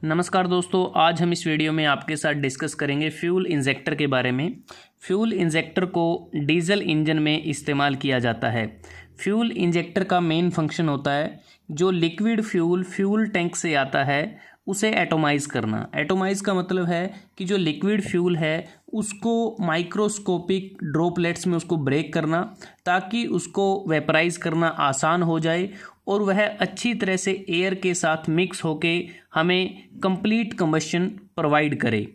नमस्कार दोस्तों, आज हम इस वीडियो में आपके साथ डिस्कस करेंगे फ्यूल इंजेक्टर के बारे में। फ्यूल इंजेक्टर को डीजल इंजन में इस्तेमाल किया जाता है। फ्यूल इंजेक्टर का मेन फंक्शन होता है जो लिक्विड फ्यूल टैंक से आता है उसे एटोमाइज़ करना। एटोमाइज़ का मतलब है कि जो लिक्विड फ्यूल है उसको माइक्रोस्कोपिक ड्रॉपलेट्स में उसको ब्रेक करना ताकि उसको वेपराइज करना आसान हो जाए और वह अच्छी तरह से एयर के साथ मिक्स होके हमें कंप्लीट कंबशन प्रोवाइड करे।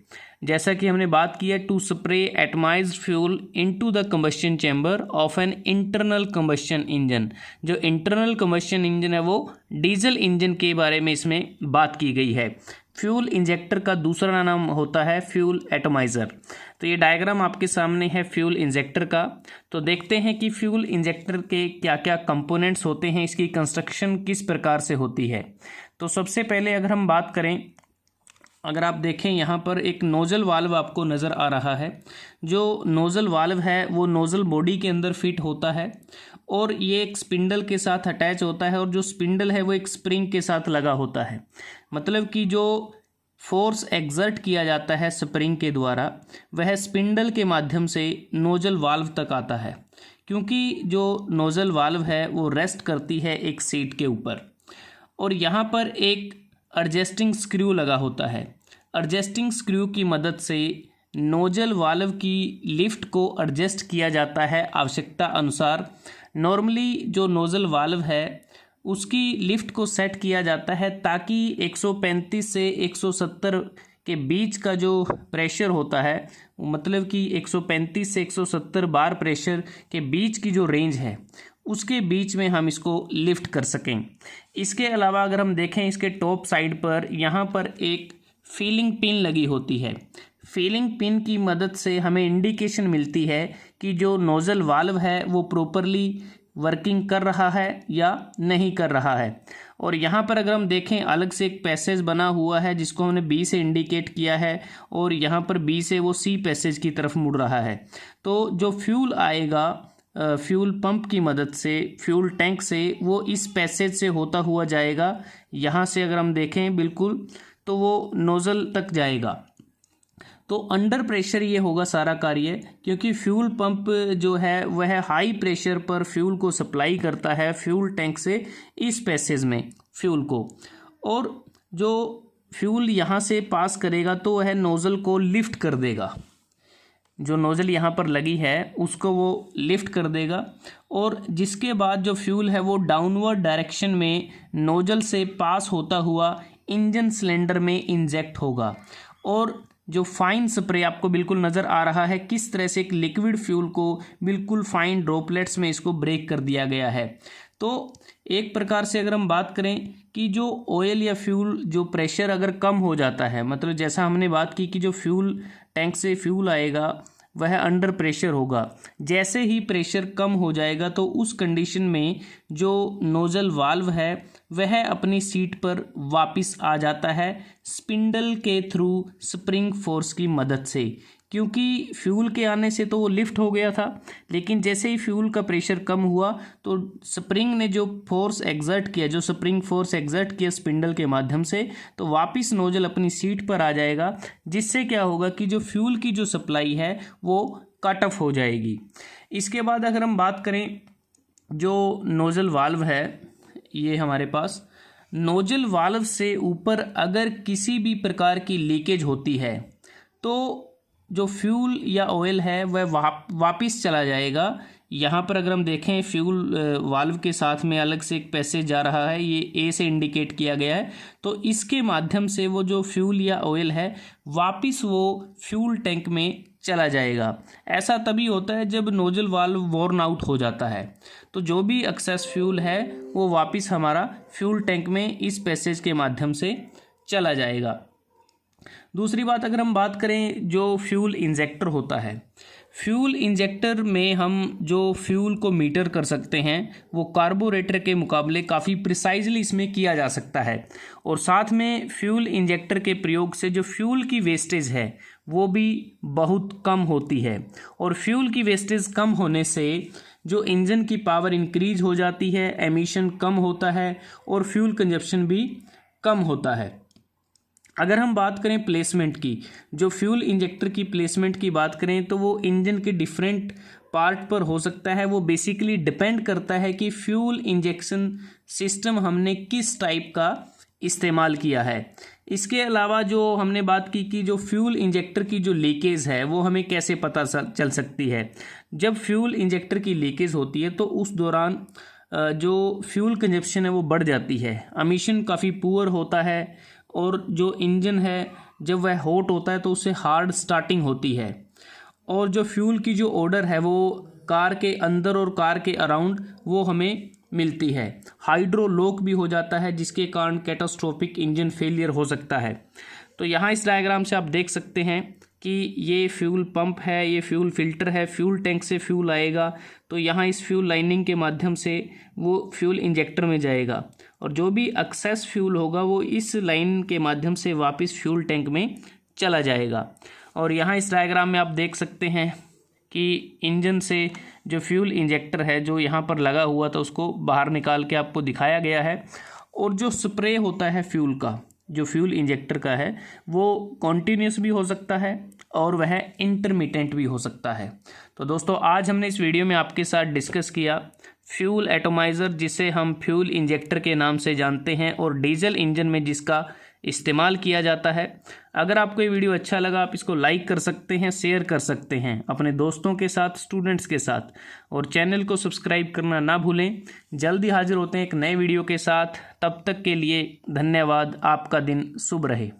जैसा कि हमने बात की है, to spray atomised fuel into the combustion chamber of an internal combustion engine. जो इंटरनल कंबशन इंजन है वो डीजल इंजन के बारे में इसमें बात की गई है। फ्यूल इंजेक्टर का दूसरा नाम होता है फ्यूल एटमाइज़र। तो ये डायग्राम आपके सामने है फ्यूल इंजेक्टर का। तो देखते हैं कि फ्यूल इंजेक्टर के क्या क्या कंपोनेंट्स होते हैं, इसकी कंस्ट्रक्शन किस प्रकार से होती है। तो सबसे पहले अगर हम बात करें, अगर आप देखें यहाँ पर एक नोज़ल वाल्व आपको नज़र आ रहा है। जो नोज़ल वाल्व है वो नोज़ल बॉडी के अंदर फिट होता है और ये एक स्पिंडल के साथ अटैच होता है और जो स्पिंडल है वो एक स्प्रिंग के साथ लगा होता है। मतलब कि जो फोर्स एक्सर्ट किया जाता है स्प्रिंग के द्वारा वह स्पिंडल के माध्यम से नोज़ल वाल्व तक आता है, क्योंकि जो नोज़ल वाल्व है वो रेस्ट करती है एक सीट के ऊपर और यहाँ पर एक एडजस्टिंग स्क्रू लगा होता है। एडजस्टिंग स्क्रू की मदद से नोजल वाल्व की लिफ्ट को एडजस्ट किया जाता है आवश्यकता अनुसार। नॉर्मली जो नोजल वाल्व है उसकी लिफ्ट को सेट किया जाता है ताकि 135 से 170 के बीच का जो प्रेशर होता है, मतलब कि 135 से 170 बार प्रेशर के बीच की जो रेंज है उसके बीच में हम इसको लिफ्ट कर सकें। इसके अलावा अगर हम देखें इसके टॉप साइड पर यहाँ पर एक फीलिंग पिन लगी होती है। फीलिंग पिन की मदद से हमें इंडिकेशन मिलती है कि जो नोज़ल वाल्व है वो प्रॉपरली वर्किंग कर रहा है या नहीं कर रहा है। और यहाँ पर अगर हम देखें अलग से एक पैसेज बना हुआ है जिसको हमने बी से इंडिकेट किया है और यहाँ पर बी से वो सी पैसेज की तरफ मुड़ रहा है। तो जो फ्यूल आएगा फ्यूल पंप की मदद से फ्यूल टैंक से वो इस पैसेज से होता हुआ जाएगा। यहाँ से अगर हम देखें बिल्कुल तो वो नोज़ल तक जाएगा। तो अंडर प्रेशर ये होगा सारा कार्य, क्योंकि फ्यूल पंप जो है वह हाई प्रेशर पर फ्यूल को सप्लाई करता है फ्यूल टैंक से इस पैसेज में फ्यूल को, और जो फ्यूल यहाँ से पास करेगा तो वह नोज़ल को लिफ्ट कर देगा। जो नोज़ल यहाँ पर लगी है उसको वो लिफ्ट कर देगा और जिसके बाद जो फ्यूल है वो डाउनवर्ड डायरेक्शन में नोज़ल से पास होता हुआ इंजन सिलेंडर में इंजेक्ट होगा। और जो फाइन स्प्रे आपको बिल्कुल नज़र आ रहा है किस तरह से एक लिक्विड फ्यूल को बिल्कुल फाइन ड्रॉपलेट्स में इसको ब्रेक कर दिया गया है। तो एक प्रकार से अगर हम बात करें कि जो ऑयल या फ्यूल जो प्रेशर अगर कम हो जाता है, मतलब जैसा हमने बात की कि जो फ्यूल टैंक से फ्यूल आएगा वह अंडर प्रेशर होगा। जैसे ही प्रेशर कम हो जाएगा तो उस कंडीशन में जो नोज़ल वाल्व है वह अपनी सीट पर वापस आ जाता है स्पिंडल के थ्रू स्प्रिंग फोर्स की मदद से। क्योंकि फ्यूल के आने से तो वो लिफ्ट हो गया था, लेकिन जैसे ही फ्यूल का प्रेशर कम हुआ तो स्प्रिंग ने जो फोर्स एक्सर्ट किया, जो स्प्रिंग फोर्स एक्सर्ट किया स्पिंडल के माध्यम से, तो वापस नोजल अपनी सीट पर आ जाएगा, जिससे क्या होगा कि जो फ्यूल की जो सप्लाई है वो कट ऑफ हो जाएगी। इसके बाद अगर हम बात करें जो नोजल वाल्व है, ये हमारे पास नोजल वाल्व से ऊपर अगर किसी भी प्रकार की लीकेज होती है तो जो फ्यूल या ऑयल है वह वापस चला जाएगा। यहाँ पर अगर हम देखें फ्यूल वाल्व के साथ में अलग से एक पैसेज जा रहा है, ये ए से इंडिकेट किया गया है। तो इसके माध्यम से वो जो फ्यूल या ऑयल है वापस वो फ्यूल टैंक में चला जाएगा। ऐसा तभी होता है जब नोजल वाल्व वॉर्न आउट हो जाता है, तो जो भी एक्सेस फ्यूल है वो वापस हमारा फ्यूल टैंक में इस पैसेज के माध्यम से चला जाएगा। दूसरी बात अगर हम बात करें जो फ्यूल इंजेक्टर होता है, फ्यूल इंजेक्टर में हम जो फ्यूल को मीटर कर सकते हैं वो कार्बोरेटर के मुकाबले काफ़ी प्रिसाइजली इसमें किया जा सकता है। और साथ में फ्यूल इंजेक्टर के प्रयोग से जो फ्यूल की वेस्टेज है वो भी बहुत कम होती है, और फ्यूल की वेस्टेज कम होने से जो इंजन की पावर इंक्रीज हो जाती है, एमिशन कम होता है और फ्यूल कंजप्शन भी कम होता है। अगर हम बात करें प्लेसमेंट की, जो फ्यूल इंजेक्टर की प्लेसमेंट की बात करें तो वो इंजन के डिफरेंट पार्ट पर हो सकता है। वो बेसिकली डिपेंड करता है कि फ्यूल इंजेक्शन सिस्टम हमने किस टाइप का इस्तेमाल किया है। इसके अलावा जो हमने बात की कि जो फ्यूल इंजेक्टर की जो लीकेज है वो हमें कैसे पता चल सकती है। जब फ्यूल इंजेक्टर की लीकेज होती है तो उस दौरान जो फ्यूल कंजप्शन है वो बढ़ जाती है, एमिशन काफ़ी पुअर होता है, और जो इंजन है जब वह हॉट होता है तो उससे हार्ड स्टार्टिंग होती है, और जो फ्यूल की जो ऑर्डर है वो कार के अंदर और कार के अराउंड वो हमें मिलती है। हाइड्रो लॉक भी हो जाता है जिसके कारण कैटास्ट्रोफिक इंजन फेलियर हो सकता है। तो यहाँ इस डायग्राम से आप देख सकते हैं कि ये फ्यूल पंप है, ये फ्यूल फिल्टर है, फ्यूल टैंक से फ्यूल आएगा तो यहाँ इस फ्यूल लाइनिंग के माध्यम से वो फ्यूल इंजेक्टर में जाएगा, और जो भी एक्सेस फ्यूल होगा वो इस लाइन के माध्यम से वापस फ्यूल टैंक में चला जाएगा। और यहाँ इस डायग्राम में आप देख सकते हैं कि इंजन से जो फ्यूल इंजेक्टर है जो यहाँ पर लगा हुआ था उसको बाहर निकाल के आपको दिखाया गया है, और जो स्प्रे होता है फ्यूल का, जो फ्यूल इंजेक्टर का है वो कॉन्टीन्यूस भी हो सकता है और वह इंटरमिटेंट भी हो सकता है। तो दोस्तों आज हमने इस वीडियो में आपके साथ डिस्कस किया फ्यूल एटोमाइज़र, जिसे हम फ्यूल इंजेक्टर के नाम से जानते हैं, और डीजल इंजन में जिसका इस्तेमाल किया जाता है। अगर आपको ये वीडियो अच्छा लगा आप इसको लाइक कर सकते हैं, शेयर कर सकते हैं अपने दोस्तों के साथ, स्टूडेंट्स के साथ, और चैनल को सब्सक्राइब करना ना भूलें। जल्दी हाजिर होते हैं एक नए वीडियो के साथ, तब तक के लिए धन्यवाद। आपका दिन शुभ रहे।